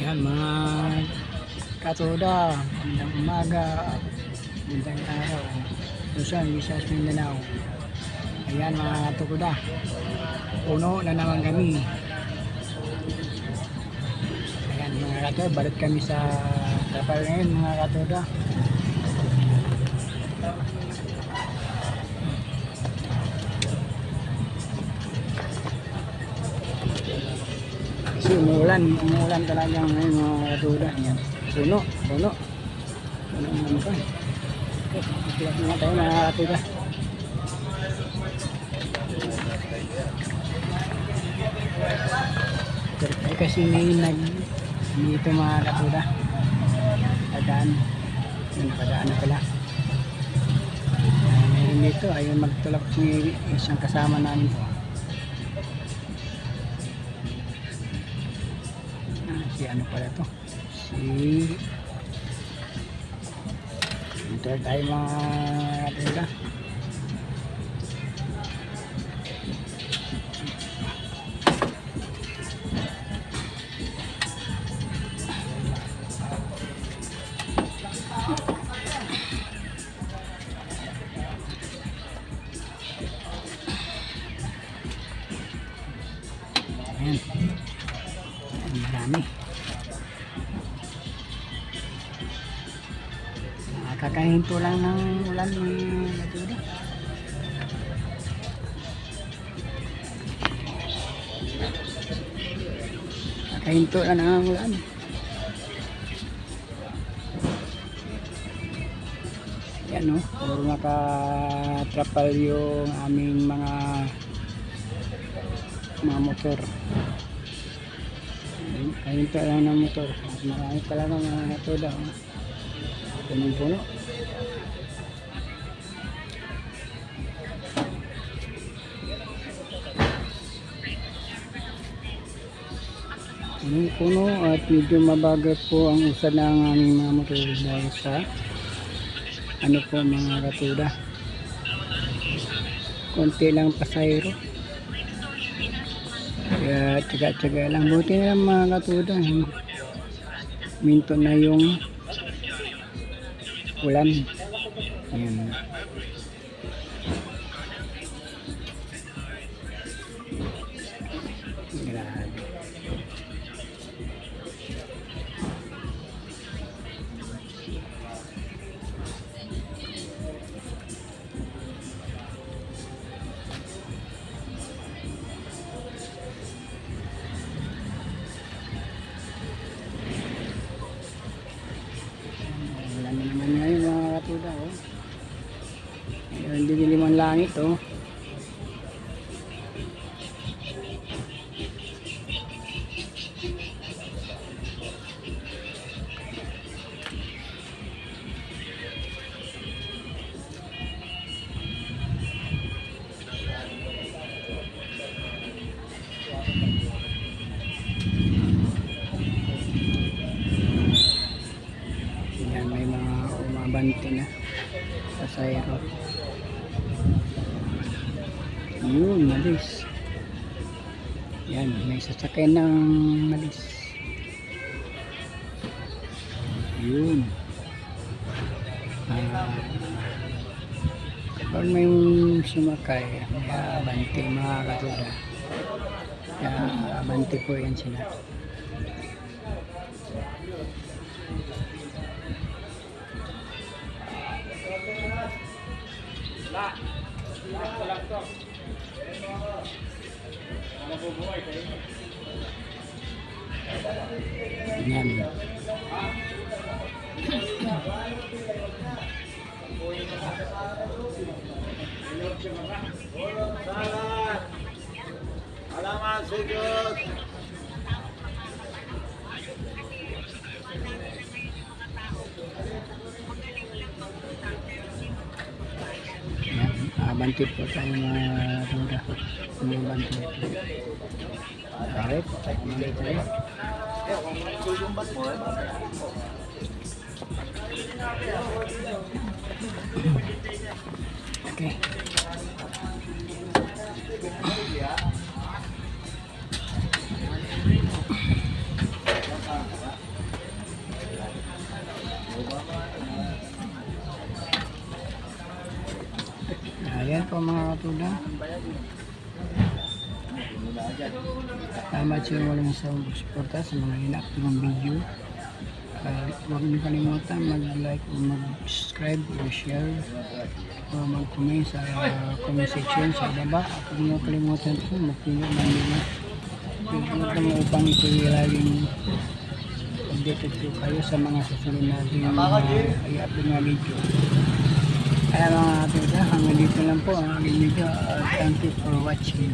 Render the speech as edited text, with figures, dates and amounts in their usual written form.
Yan mga katoda, magandang umaga, magandang araw. Luzon, Visayas, Mindanao. Ayan mga katoda, puno na naman kami. Ayan mga katoda, balik kami sa kapal ngayon mga katoda. Kasi umuulan talaga ngayon mga katoda. Ayan, puno naman pa. Iyak na tayo mga katoda. Ay kasi ngayon dito mga katoda. Nakadaan na pala. Ngayon dito ayun magtulak si isang kasama namin po. Si ano pala to? Ito tayo mga katoda. Ayan. Marami. Kakahinto lang ng ulan ni katoda. Kakahinto lang ng ulan. Yan o, puro nakatrapal yung aming mga motor. Kahinto lang ng motor. Marami pala ng mga katoda. Punong-puno. Punong-puno at medyo mabagal po ang usad ng aming mga motor dahil sa ano po mga katoda, konti lang pasayro, kaya tsaga-tsaga lang. Buti na lang mga katoda, minto na yung ulan. Ayan. Grabe. Hindi diliman langit oh. Yan, may mga umabante na pasayro. Yun, malis. Yan, may sasakyan ng malis. Yun. Kapag may sumakay, may abante mga katoda. Kaya abante po yan sila. Yan. Alamat sa Diyos. Abante po tayo mga katoda. Abante. Alright, abante tayo. Okay. po mga katuda. Salamat sa walang suporta sa mga ina-upload video. Huwag niyo kalimutan mag-like o mag-subscribe o share o mag-comment sa comment section sa baba. At huwag niyo kalimutan po mag-pili ng nila. Huwag mo upang ito laging updated po kayo sa mga susunod natin i-upload na video. Kaya mga katuda, hanggang dito lang po ang video. Thank you for watching.